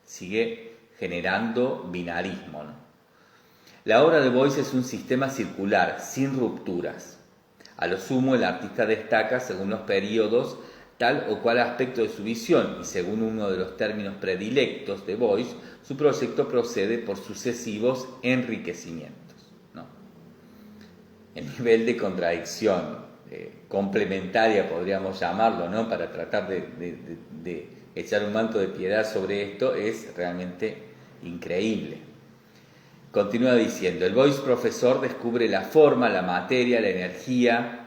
Sigue generando binarismo, ¿no? La obra de Beuys es un sistema circular, sin rupturas. A lo sumo, el artista destaca, según los periodos, tal o cual aspecto de su visión, y según uno de los términos predilectos de Beuys, su proyecto procede por sucesivos enriquecimientos, ¿no? El nivel de contradicción complementaria, podríamos llamarlo, ¿no?, para tratar de echar un manto de piedad sobre esto, es realmente increíble. Continúa diciendo, el Beuys profesor descubre la forma, la materia, la energía,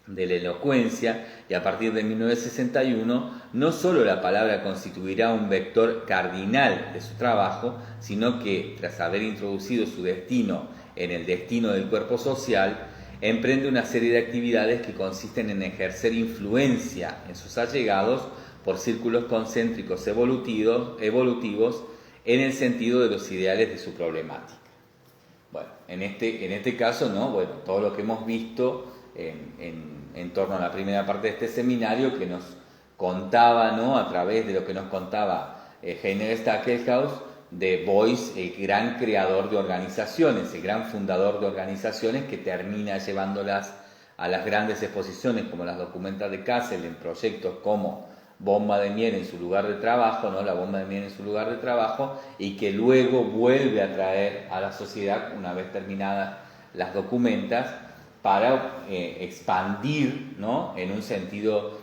de la elocuencia, y a partir de 1961 no solo la palabra constituirá un vector cardinal de su trabajo, sino que tras haber introducido su destino en el destino del cuerpo social, emprende una serie de actividades que consisten en ejercer influencia en sus allegados por círculos concéntricos evolutivos en el sentido de los ideales de su problemática. Bueno, en este caso, ¿no? Bueno, todo lo que hemos visto en torno a la primera parte de este seminario, que nos contaba, ¿no?, a través de lo que nos contaba Heiner Stackelhaus, de Beuys, el gran creador de organizaciones, el gran fundador de organizaciones, que termina llevándolas a las grandes exposiciones, como las documentas de Kassel, en proyectos como Bomba de Miel en su lugar de trabajo, ¿no?, la bomba de miel en su lugar de trabajo, y que luego vuelve a traer a la sociedad, una vez terminadas las documentas, para expandir, ¿no?, en un sentido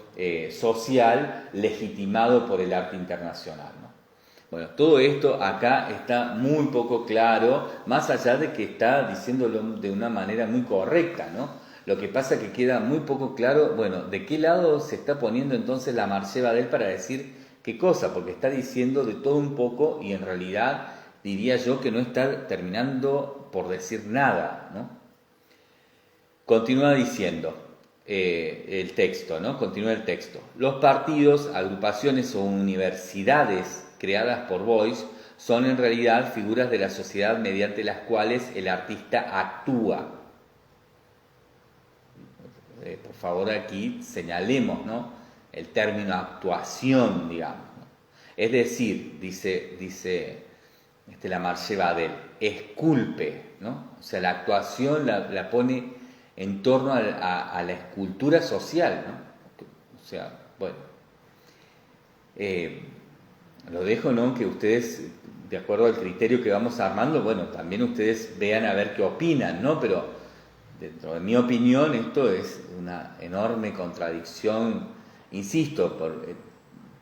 social legitimado por el arte internacional, ¿no? Bueno, todo esto acá está muy poco claro, más allá de que está diciéndolo de una manera muy correcta, ¿no? Lo que pasa es que queda muy poco claro, bueno, de qué lado se está poniendo entonces la Marché Badel para decir qué cosa, porque está diciendo de todo un poco y en realidad diría yo que no está terminando por decir nada, ¿no? Continúa diciendo el texto, ¿no? Continúa el texto. Los partidos, agrupaciones o universidades creadas por Beuys son en realidad figuras de la sociedad mediante las cuales el artista actúa. Por favor, aquí señalemos, ¿no?, el término actuación, digamos, ¿no? Es decir, dice la Marché Badel, esculpe, ¿no? O sea, la actuación la pone en torno a la escultura social, ¿no? O sea, bueno, lo dejo, ¿no?, que ustedes, de acuerdo al criterio que vamos armando, bueno, también ustedes vean a ver qué opinan, ¿no? Pero dentro de mi opinión esto es una enorme contradicción, insisto, por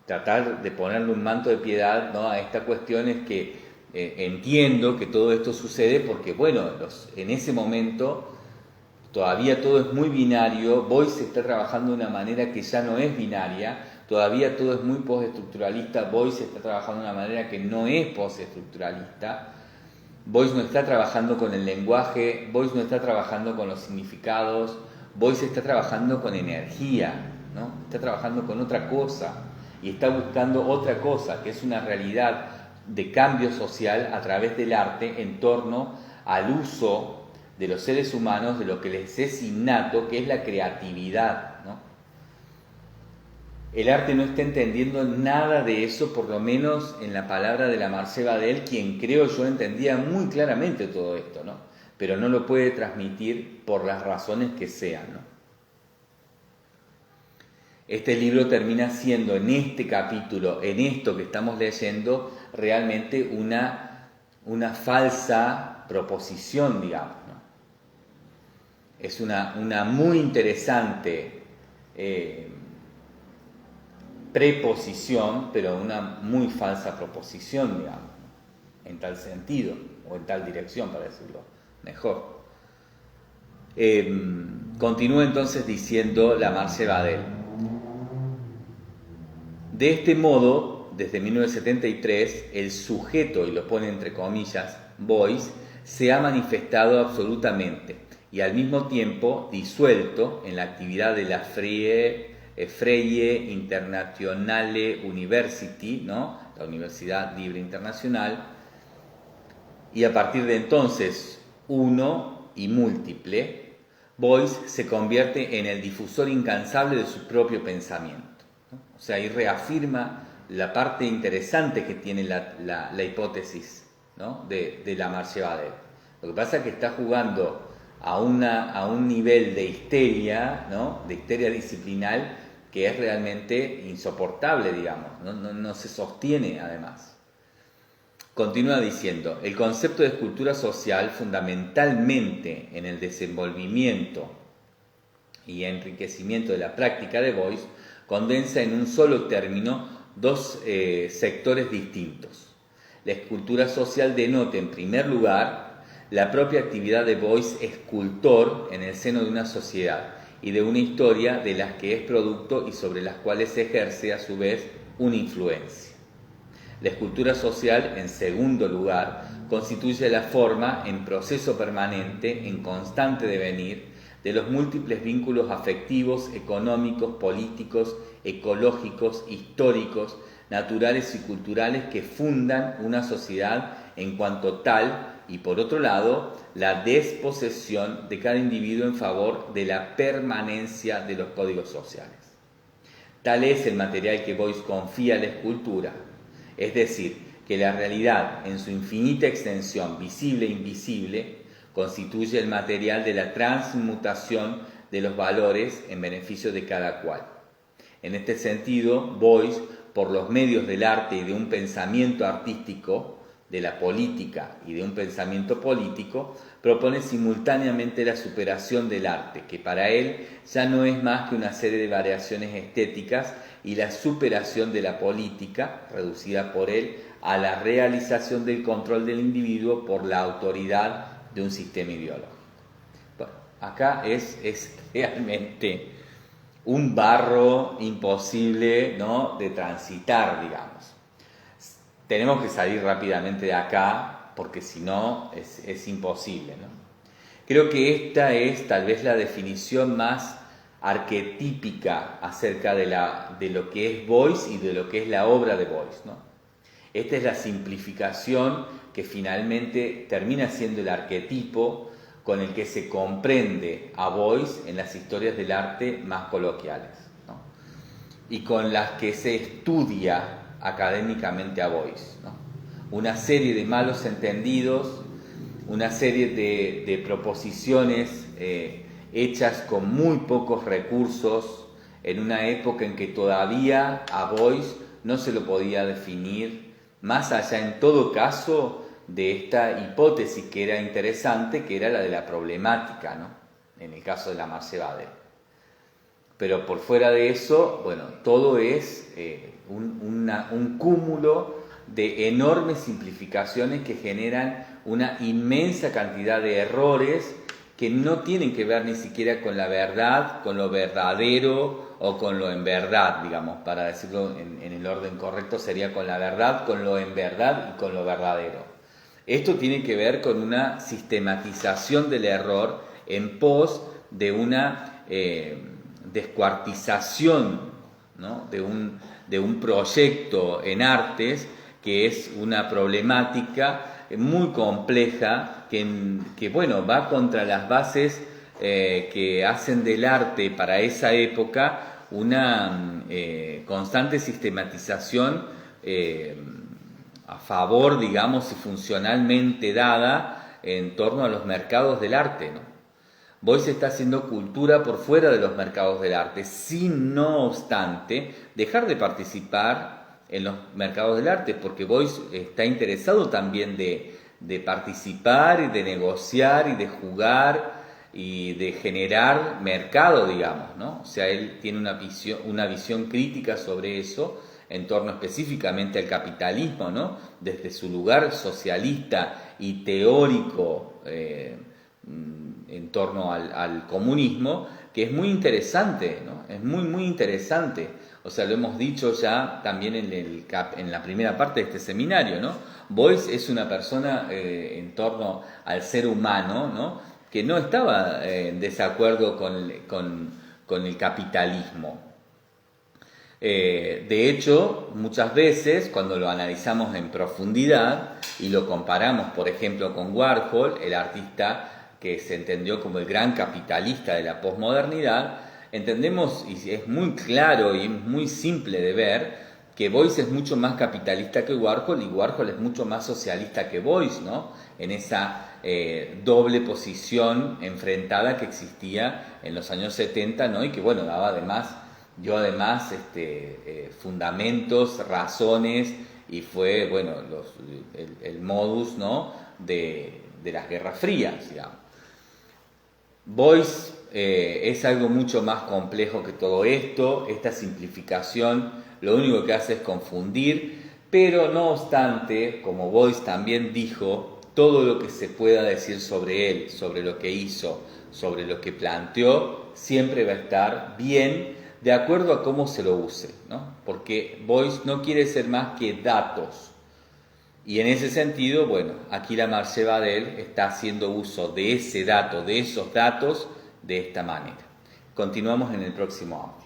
tratar de ponerle un manto de piedad, ¿no?, a esta cuestión. Es que entiendo que todo esto sucede porque, bueno, en ese momento todavía todo es muy binario. Beuys está trabajando de una manera que ya no es binaria, todavía todo es muy postestructuralista. Beuys está trabajando de una manera que no es postestructuralista. Beuys no está trabajando con el lenguaje, Beuys no está trabajando con los significados, Beuys está trabajando con energía, ¿no? Está trabajando con otra cosa y está buscando otra cosa, que es una realidad de cambio social a través del arte en torno al uso de los seres humanos de lo que les es innato, que es la creatividad, ¿no? El arte no está entendiendo nada de eso, por lo menos en la palabra de la Marché Badel, quien creo yo entendía muy claramente todo esto, ¿no? Pero no lo puede transmitir por las razones que sean, ¿no? Este libro termina siendo, en este capítulo, en esto que estamos leyendo, realmente una falsa proposición, digamos, ¿no? Es una muy interesante preposición, pero una muy falsa proposición, digamos, en tal sentido, o en tal dirección, para decirlo mejor. Continúa entonces diciendo la Marché Badel. De este modo, desde 1973, el sujeto, y lo pone entre comillas, Beuys, se ha manifestado absolutamente y al mismo tiempo disuelto en la actividad de la Freie Internationale University, ¿no?, la Universidad Libre Internacional, y a partir de entonces uno y múltiple, Beuys se convierte en el difusor incansable de su propio pensamiento, ¿no? O sea, ahí reafirma la parte interesante que tiene la hipótesis, ¿no?, de la Marché Badel. Lo que pasa es que está jugando a un nivel de histeria, ¿no?, de histeria disciplinal, que es realmente insoportable, digamos, no se sostiene además. Continúa diciendo, el concepto de escultura social, fundamentalmente en el desenvolvimiento y enriquecimiento de la práctica de Beuys, condensa en un solo término dos sectores distintos. La escultura social denota, en primer lugar, la propia actividad de Beuys escultor en el seno de una sociedad, y de una historia de las que es producto y sobre las cuales ejerce a su vez una influencia. La escultura social, en segundo lugar, constituye la forma en proceso permanente, en constante devenir, de los múltiples vínculos afectivos, económicos, políticos, ecológicos, históricos, naturales y culturales que fundan una sociedad en cuanto tal, y por otro lado, la desposesión de cada individuo en favor de la permanencia de los códigos sociales. Tal es el material que Beuys confía a la escultura, es decir, que la realidad en su infinita extensión, visible e invisible, constituye el material de la transmutación de los valores en beneficio de cada cual. En este sentido, Beuys, por los medios del arte y de un pensamiento artístico, de la política y de un pensamiento político, propone simultáneamente la superación del arte, que para él ya no es más que una serie de variaciones estéticas, y la superación de la política, reducida por él a la realización del control del individuo por la autoridad de un sistema ideológico. Bueno, acá es realmente un barro imposible, ¿no?, de transitar, digamos. Tenemos que salir rápidamente de acá, porque si no es imposible, ¿no? Creo que esta es tal vez la definición más arquetípica acerca de lo que es Beuys y de lo que es la obra de Beuys, ¿no? Esta es la simplificación que finalmente termina siendo el arquetipo con el que se comprende a Beuys en las historias del arte más coloquiales, ¿no?, y con las que se estudia académicamente a Beuys, ¿no? Una serie de malos entendidos, una serie de proposiciones hechas con muy pocos recursos, en una época en que todavía a Beuys no se lo podía definir, más allá en todo caso de esta hipótesis que era interesante, que era la de la problemática, ¿no?, en el caso de la Marche-Wader. Pero por fuera de eso, bueno, todo es un cúmulo de enormes simplificaciones que generan una inmensa cantidad de errores que no tienen que ver ni siquiera con la verdad, con lo verdadero o con lo en verdad, digamos, para decirlo en el orden correcto sería con la verdad, con lo en verdad y con lo verdadero. Esto tiene que ver con una sistematización del error en pos de una descuartización, ¿no?, de un proyecto en artes que es una problemática muy compleja que bueno, va contra las bases que hacen del arte para esa época una constante sistematización a favor, digamos, y funcionalmente dada en torno a los mercados del arte, ¿no? Beuys está haciendo cultura por fuera de los mercados del arte, sin, no obstante, dejar de participar en los mercados del arte, porque Beuys está interesado también de participar y de negociar y de jugar y de generar mercado, digamos, ¿no? O sea, él tiene una visión crítica sobre eso en torno específicamente al capitalismo, ¿no?, desde su lugar socialista y teórico en torno al comunismo, que es muy interesante, ¿no?, es muy, muy interesante. O sea, lo hemos dicho ya también en la primera parte de este seminario, ¿no? Beuys es una persona en torno al ser humano, ¿no?, que no estaba en desacuerdo con el capitalismo. De hecho, muchas veces cuando lo analizamos en profundidad y lo comparamos, por ejemplo, con Warhol, el artista que se entendió como el gran capitalista de la posmodernidad, entendemos, y es muy claro y muy simple de ver, que Beuys es mucho más capitalista que Warhol, y Warhol es mucho más socialista que Beuys, ¿no?, en esa doble posición enfrentada que existía en los años 70, ¿no?, y que bueno, dio además fundamentos, razones, y fue bueno el modus, ¿no?, de las guerras frías, digamos. Beuys es algo mucho más complejo que todo esto. Esta simplificación lo único que hace es confundir, pero no obstante, como Beuys también dijo, todo lo que se pueda decir sobre él, sobre lo que hizo, sobre lo que planteó, siempre va a estar bien de acuerdo a cómo se lo use, ¿no? Porque voice no quiere ser más que datos. Y en ese sentido, bueno, aquí la Marche Badel está haciendo uso de ese dato, de esos datos, de esta manera. Continuamos en el próximo audio.